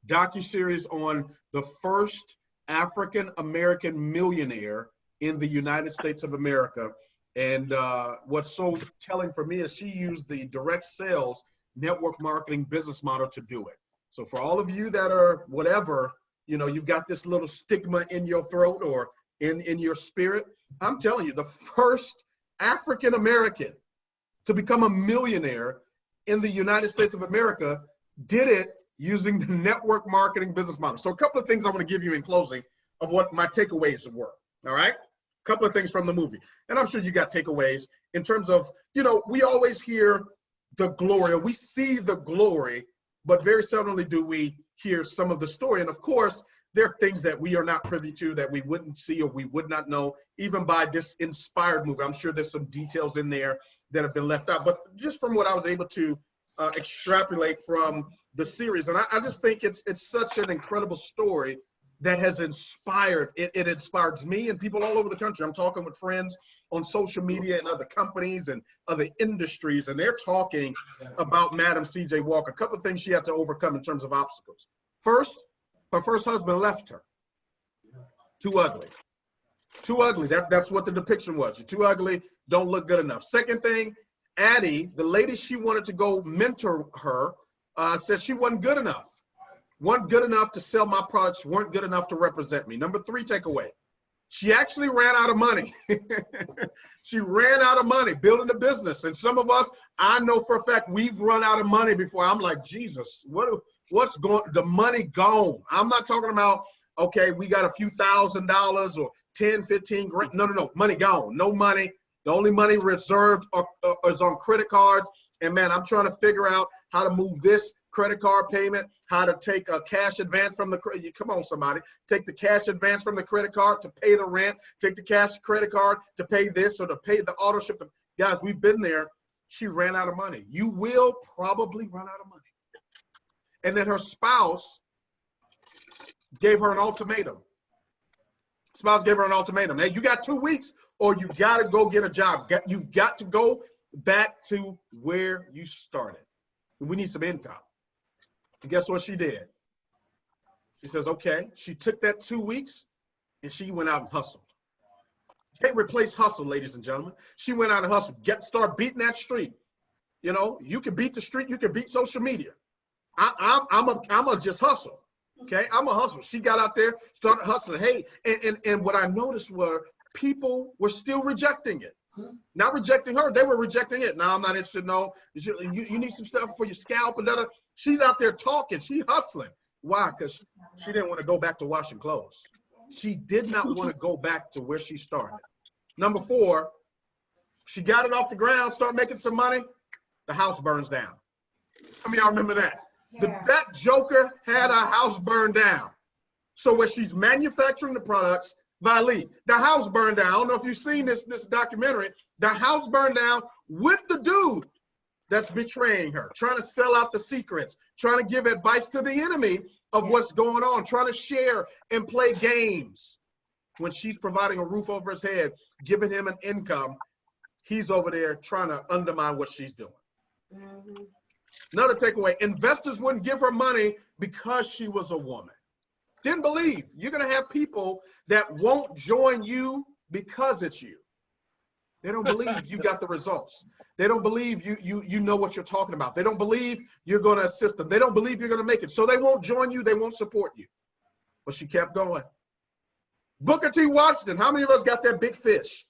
docuseries on the first African-American millionaire in the United States of America. And what's so telling for me is she used the direct sales network marketing business model to do it. So for all of you that are whatever, you know, you've got this little stigma in your throat or in your spirit, I'm telling you, the first African-American to become a millionaire in the United States of America did it using the network marketing business model. So a couple of things I want to give you in closing of what my takeaways were, all right? A couple of things from the movie. And I'm sure you got takeaways in terms of, you know, we always hear the glory, or we see the glory, but very seldomly do we hear some of the story. And of course, there are things that we are not privy to that we wouldn't see or we would not know, even by this inspired movie. I'm sure there's some details in there that have been left out, but just from what I was able to extrapolate from the series. And I just think it's such an incredible story that has inspired, it inspires me and people all over the country. I'm talking with friends on social media and other companies and other industries, and they're talking about Madam C.J. Walker. A couple of things she had to overcome in terms of obstacles. First, her first husband left her. Too ugly. Too ugly. That's what the depiction was. You're too ugly, don't look good enough. Second thing, Addie, the lady she wanted to go mentor her, said she wasn't good enough. Weren't good enough to sell my products, weren't good enough to represent me. Number 3 takeaway, she actually ran out of money. She ran out of money building a business. And some of us, I know for a fact, we've run out of money before. I'm like, Jesus, what's going, the money gone. I'm not talking about, okay, we got a few $1,000s or 10, 15 grand. No, money gone, no money. The only money reserved is on credit cards. And man, I'm trying to figure out how to move this credit card payment, how to take a cash advance from the credit. Come on, somebody. Take the cash advance from the credit card to pay the rent. Take the cash credit card to pay this or to pay the auto ship. Guys, we've been there. She ran out of money. You will probably run out of money. And then her spouse gave her an ultimatum. Spouse gave her an ultimatum. Hey, you got 2 weeks or you got to go get a job. You've got to go back to where you started. We need some income. And guess what she did? She says, okay. She took that 2 weeks and she went out and hustled. Can't replace hustle, ladies and gentlemen. She went out and hustled. Start beating that street. You know, you can beat the street. You can beat social media. I'm a just hustle. Okay, I'm a hustler. She got out there, started hustling. Hey, and what I noticed were people were still rejecting it. Not rejecting her, they were rejecting it. Now I'm not interested. No, you need some stuff for your scalp and that. She's out there talking. She hustling. Why? Because she didn't want to go back to washing clothes. She did not want to go back to where she started. Number 4, she got it off the ground, started making some money. The house burns down. How many of y'all remember that? That joker had a house burned down. So when she's manufacturing the products, Vali, the house burned down. I don't know if you've seen this documentary. The house burned down with the dude that's betraying her, trying to sell out the secrets, trying to give advice to the enemy of what's going on, trying to share and play games. When she's providing a roof over his head, giving him an income, he's over there trying to undermine what she's doing. Another takeaway, investors wouldn't give her money because she was a woman. Didn't believe. You're going to have people that won't join you because it's you. They don't believe you got the results. They don't believe you know what you're talking about. They don't believe you're going to assist them. They don't believe you're going to make it. So they won't join you. They won't support you. But she kept going. Booker T. Washington, how many of us got that big fish?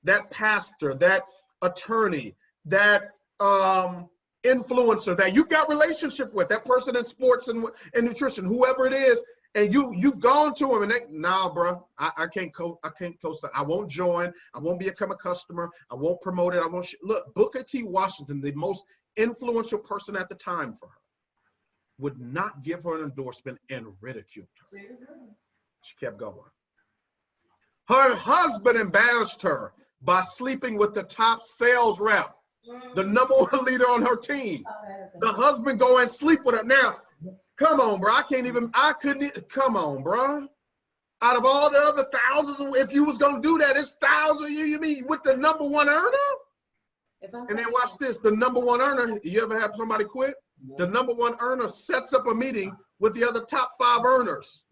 That pastor, that attorney, that influencer that you've got relationship with, that person in sports and nutrition, whoever it is, and you've gone to him and they, nah, bro, I can't co-sign. I won't join. I won't become a customer. I won't promote it. I won't. Look, Booker T. Washington, the most influential person at the time for her, would not give her an endorsement and ridiculed her. She kept going. Her husband embarrassed her by sleeping with the top sales rep, the #1 leader on her team. The husband go and sleep with her. Now, come on, bro. Come on, bro. Out of all the other thousands, if you was going to do that, it's thousands. You mean with the #1 earner? And then watch this. The #1 earner, you ever have somebody quit? The #1 earner sets up a meeting with the other top 5 earners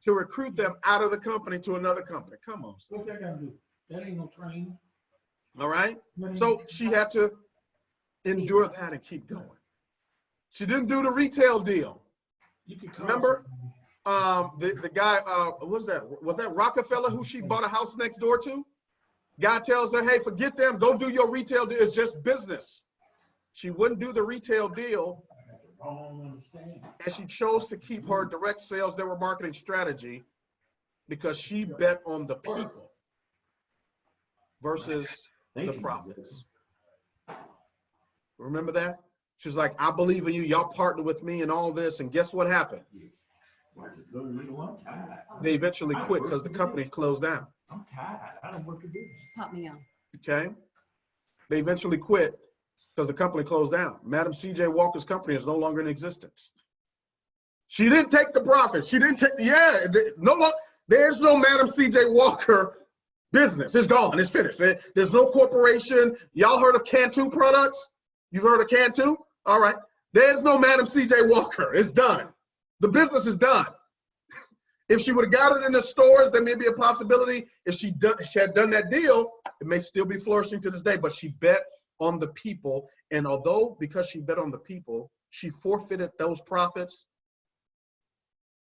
to recruit them out of the company to another company. Come on. What's that got to do? That ain't no training. All right. So she had to endure that and keep going. She didn't do the retail deal. Remember, the guy, what was that? Was that Rockefeller who she bought a house next door to? Guy tells her, hey, forget them. Go do your retail deal. It's just business. She wouldn't do the retail deal. And she chose to keep her direct sales network marketing strategy because she bet on the people versus the profits. Remember that? She's like, I believe in you. Y'all partner with me and all this. And guess what happened? They eventually quit because the company closed down. I'm tired. I don't work the business. Help me out. Okay. They eventually quit because the company closed down. Madam C.J. Walker's company is no longer in existence. She didn't take the profits. She didn't take, there's no Madam C.J. Walker business. It's gone. It's finished. There's no corporation. Y'all heard of Cantu products? You've heard of Cantu? All right. There's no Madam C.J. Walker. It's done. The business is done. If she would have got it in the stores, there may be a possibility. If she had done that deal, it may still be flourishing to this day. But she bet on the people. And although, because she bet on the people, she forfeited those profits,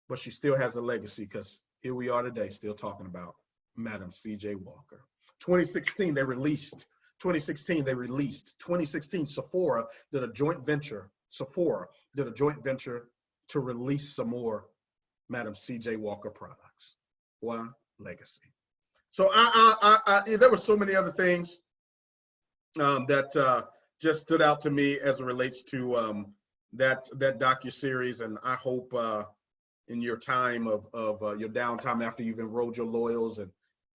but she still has a legacy because here we are today still talking about Madam C.J. Walker. 2016, they released. 2016, Sephora did a joint venture. Sephora did a joint venture to release some more Madam C.J. Walker products. Why? Legacy. So there were so many other things that just stood out to me as it relates to that docuseries, and I hope in your time of your downtime after you've enrolled your loyals and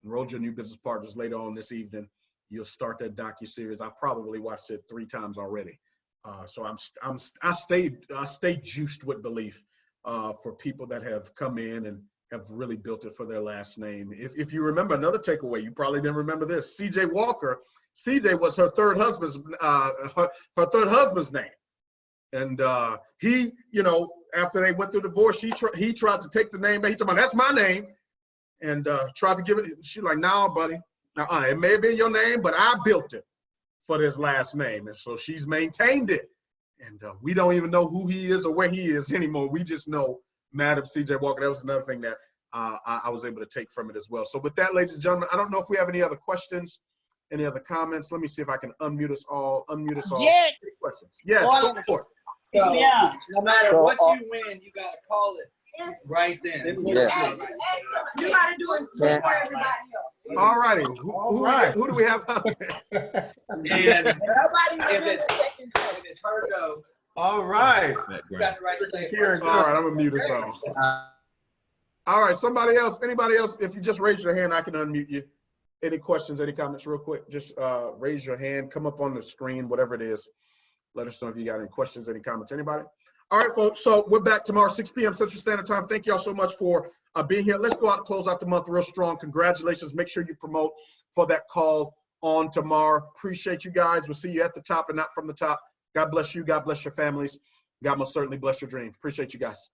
enrolled your new business partners later on this evening, you'll start that docuseries. I probably watched it 3 times already. So I stay juiced with belief for people that have come in and have really built it for their last name. If you remember another takeaway, you probably didn't remember this. CJ Walker, CJ was her third husband's name. And he, you know, after they went through divorce, he tried to take the name. He told me, that's my name. And tried to give it. She's like, nah, buddy. It may have been your name, but I built it for this last name. And so she's maintained it. And we don't even know who he is or where he is anymore. We just know Madam CJ Walker. That was another thing that I was able to take from it as well. So with that, ladies and gentlemen, I don't know if we have any other questions, any other comments. Let me see if I can unmute us all. Jared. Any questions? Yes, go for it. So, no matter what you win, you got to call it right then. Yeah. You gotta do it before everybody else. All righty. Who do we have out there? And if it's her go, All right. you got the right to say it. Here it All right, I'm gonna mute us all. All right, somebody else, anybody else, if you just raise your hand, I can unmute you. Any questions, any comments real quick? Just raise your hand, come up on the screen, whatever it is. Let us know if you got any questions, any comments, anybody? All right, folks, so we're back tomorrow, 6 p.m. Central Standard Time. Thank y'all so much for being here. Let's go out and close out the month real strong. Congratulations. Make sure you promote for that call on tomorrow. Appreciate you guys. We'll see you at the top and not from the top. God bless you. God bless your families. God most certainly bless your dreams. Appreciate you guys.